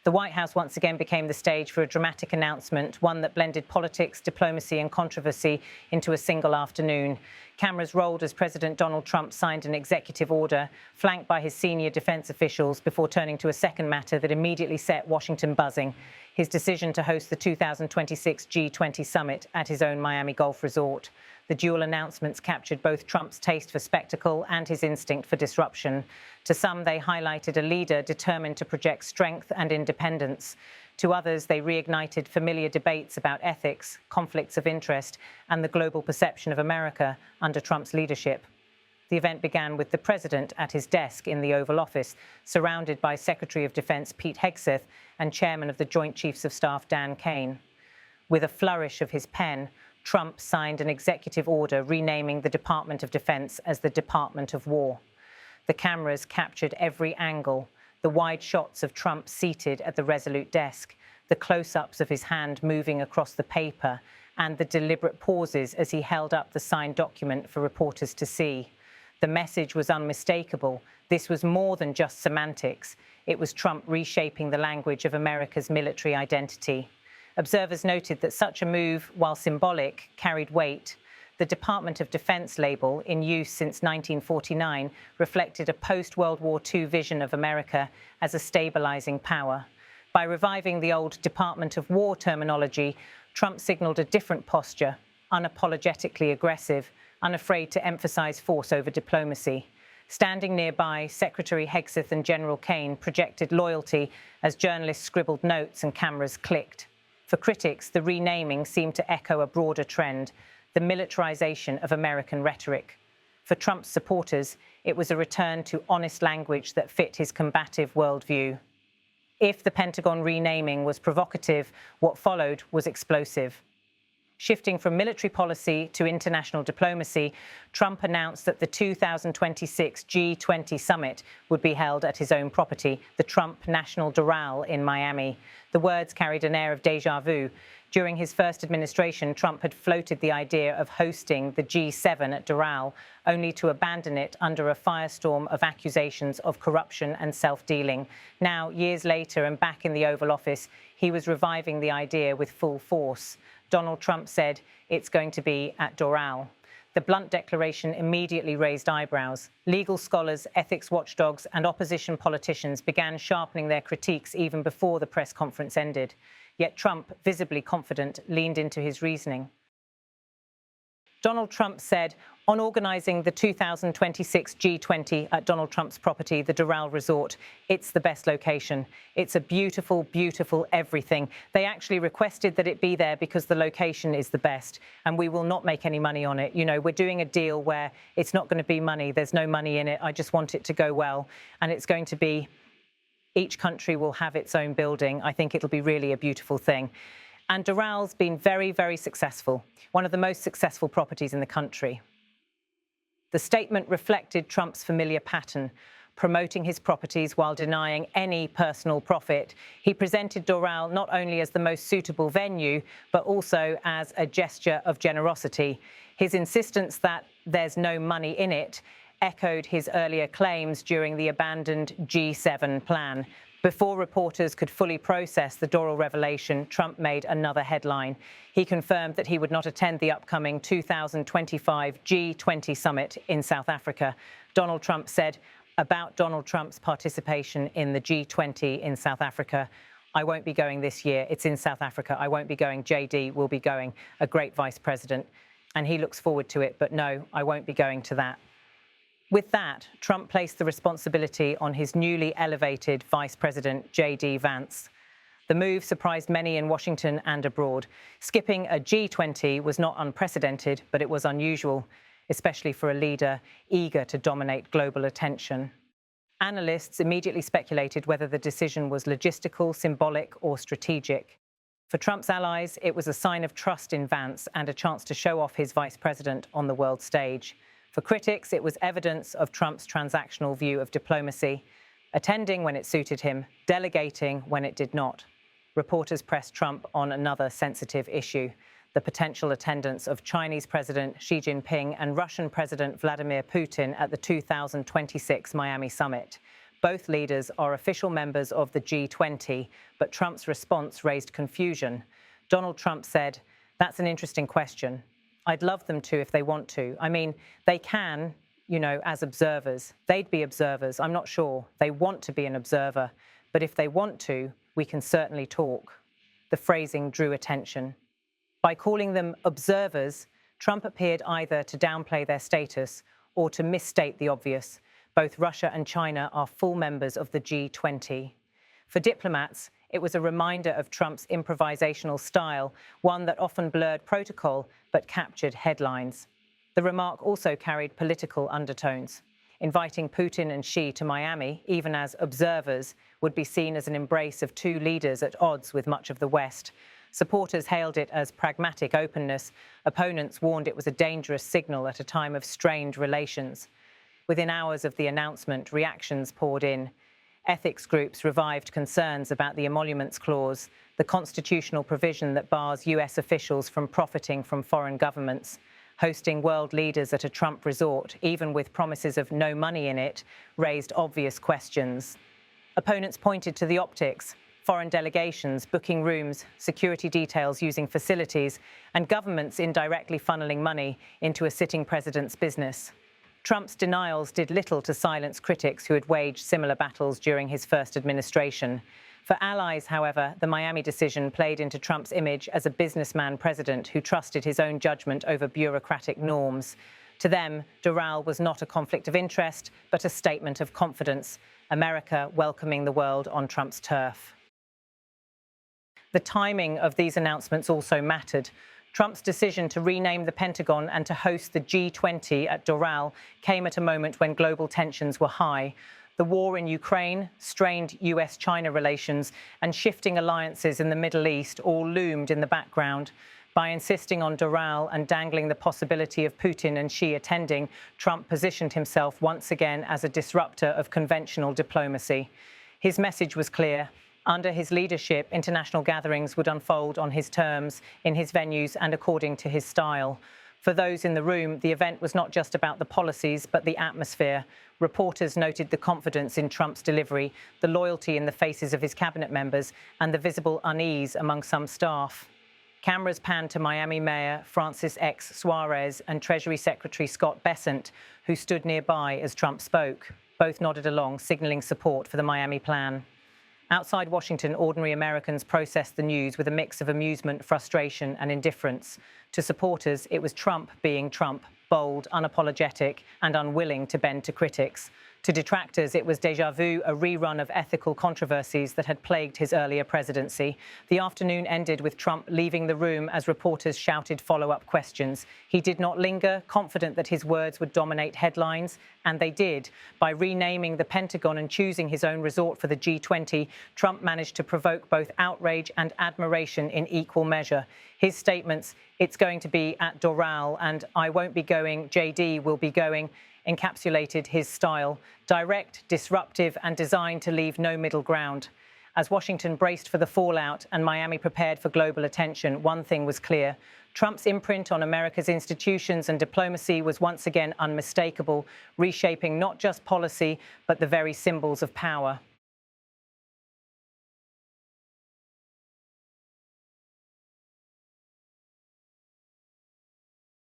The White House once again became the stage for a dramatic announcement, one that blended politics, diplomacy and controversy into a single afternoon. Cameras rolled as President Donald Trump signed an executive order, flanked by his senior defense officials, before turning to a second matter that immediately set Washington buzzing: his decision to host the 2026 G20 summit at his own Miami Gulf resort. The dual announcements captured both Trump's taste for spectacle and his instinct for disruption. To some, they highlighted a leader determined to project strength and independence. To others, they reignited familiar debates about ethics, conflicts of interest, and the global perception of America under Trump's leadership. The event began with the president at his desk in the Oval Office, surrounded by Secretary of Defense Pete Hegseth and Chairman of the Joint Chiefs of Staff Dan Kane. With a flourish of his pen, Trump signed an executive order renaming the Department of Defense as the Department of War. The cameras captured every angle: the wide shots of Trump seated at the resolute desk, the close-ups of his hand moving across the paper, and the deliberate pauses as he held up the signed document for reporters to see. The message was unmistakable. This was more than just semantics. It was Trump reshaping the language of America's military identity. Observers noted that such a move, while symbolic, carried weight. The Department of Defense label, in use since 1949, reflected a post-World War II vision of America as a stabilizing power. By reviving the old Department of War terminology, Trump signaled a different posture: unapologetically aggressive, unafraid to emphasize force over diplomacy. Standing nearby, Secretary Hegseth and General Kane projected loyalty as journalists scribbled notes and cameras clicked. For critics, the renaming seemed to echo a broader trend: the militarization of American rhetoric. For Trump's supporters, it was a return to honest language that fit his combative worldview. If the Pentagon renaming was provocative, what followed was explosive. Shifting from military policy to international diplomacy, Trump announced that the 2026 G20 summit would be held at his own property, the Trump National Doral in Miami. The words carried an air of déjà vu. During his first administration, Trump had floated the idea of hosting the G7 at Doral, only to abandon it under a firestorm of accusations of corruption and self-dealing. Now, years later and back in the Oval Office, he was reviving the idea with full force. Donald Trump said, "It's going to be at Doral." The blunt declaration immediately raised eyebrows. Legal scholars, ethics watchdogs, and opposition politicians began sharpening their critiques even before the press conference ended. Yet Trump, visibly confident, leaned into his reasoning. Donald Trump said, on organizing the 2026 G20 at Donald Trump's property, the Doral Resort, "It's the best location. It's a beautiful, beautiful everything. They actually requested that it be there because the location is the best, and we will not make any money on it. You know, we're doing a deal where it's not going to be money. There's no money in it. I just want it to go well. And it's going to be, each country will have its own building. I think it'll be really a beautiful thing." And Doral's been very, very successful, one of the most successful properties in the country. The statement reflected Trump's familiar pattern: promoting his properties while denying any personal profit. He presented Doral not only as the most suitable venue, but also as a gesture of generosity. His insistence that there's no money in it echoed his earlier claims during the abandoned G7 plan. Before reporters could fully process the Doral revelation, Trump made another headline. He confirmed that he would not attend the upcoming 2025 G20 summit in South Africa. Donald Trump said about Donald Trump's participation in the G20 in South Africa, "I won't be going this year. It's in South Africa. I won't be going. J.D. will be going, a great vice president. And he looks forward to it. But no, I won't be going to that." With that, Trump placed the responsibility on his newly elevated Vice President J.D. Vance. The move surprised many in Washington and abroad. Skipping a G20 was not unprecedented, but it was unusual, especially for a leader eager to dominate global attention. Analysts immediately speculated whether the decision was logistical, symbolic, or strategic. For Trump's allies, it was a sign of trust in Vance and a chance to show off his vice president on the world stage. For critics, it was evidence of Trump's transactional view of diplomacy, attending when it suited him, delegating when it did not. Reporters pressed Trump on another sensitive issue: the potential attendance of Chinese President Xi Jinping and Russian President Vladimir Putin at the 2026 Miami summit. Both leaders are official members of the G20, but Trump's response raised confusion. Donald Trump said, "That's an interesting question. I'd love them to if they want to. I mean, they can, as observers. They'd be observers. I'm not sure. They want to be an observer. But if they want to, we can certainly talk." The phrasing drew attention. By calling them observers, Trump appeared either to downplay their status or to misstate the obvious. Both Russia and China are full members of the G20. For diplomats, it was a reminder of Trump's improvisational style, one that often blurred protocol but captured headlines. The remark also carried political undertones. Inviting Putin and Xi to Miami, even as observers, would be seen as an embrace of two leaders at odds with much of the West. Supporters hailed it as pragmatic openness. Opponents warned it was a dangerous signal at a time of strained relations. Within hours of the announcement, reactions poured in. Ethics groups revived concerns about the emoluments clause, the constitutional provision that bars US officials from profiting from foreign governments. Hosting world leaders at a Trump resort, even with promises of no money in it, raised obvious questions. Opponents pointed to the optics: foreign delegations, booking rooms, security details using facilities, and governments indirectly funneling money into a sitting president's business. Trump's denials did little to silence critics who had waged similar battles during his first administration. For allies, however, the Miami decision played into Trump's image as a businessman president who trusted his own judgment over bureaucratic norms. To them, Doral was not a conflict of interest, but a statement of confidence, America welcoming the world on Trump's turf. The timing of these announcements also mattered. Trump's decision to rename the Pentagon and to host the G20 at Doral came at a moment when global tensions were high. The war in Ukraine, strained US-China relations, and shifting alliances in the Middle East all loomed in the background. By insisting on Doral and dangling the possibility of Putin and Xi attending, Trump positioned himself once again as a disruptor of conventional diplomacy. His message was clear. Under his leadership, international gatherings would unfold on his terms, in his venues, and according to his style. For those in the room, the event was not just about the policies, but the atmosphere. Reporters noted the confidence in Trump's delivery, the loyalty in the faces of his cabinet members, and the visible unease among some staff. Cameras panned to Miami Mayor Francis X. Suarez and Treasury Secretary Scott Bessent, who stood nearby as Trump spoke. Both nodded along, signaling support for the Miami plan. Outside Washington, ordinary Americans processed the news with a mix of amusement, frustration, and indifference. To supporters, it was Trump being Trump, bold, unapologetic, and unwilling to bend to critics. To detractors, it was déjà vu, a rerun of ethical controversies that had plagued his earlier presidency. The afternoon ended with Trump leaving the room as reporters shouted follow-up questions. He did not linger, confident that his words would dominate headlines, and they did. By renaming the Pentagon and choosing his own resort for the G20, Trump managed to provoke both outrage and admiration in equal measure. His statements, "It's going to be at Doral," and "I won't be going, J.D. will be going," encapsulated his style: direct, disruptive, and designed to leave no middle ground. As Washington braced for the fallout and Miami prepared for global attention, one thing was clear. Trump's imprint on America's institutions and diplomacy was once again unmistakable, reshaping not just policy, but the very symbols of power.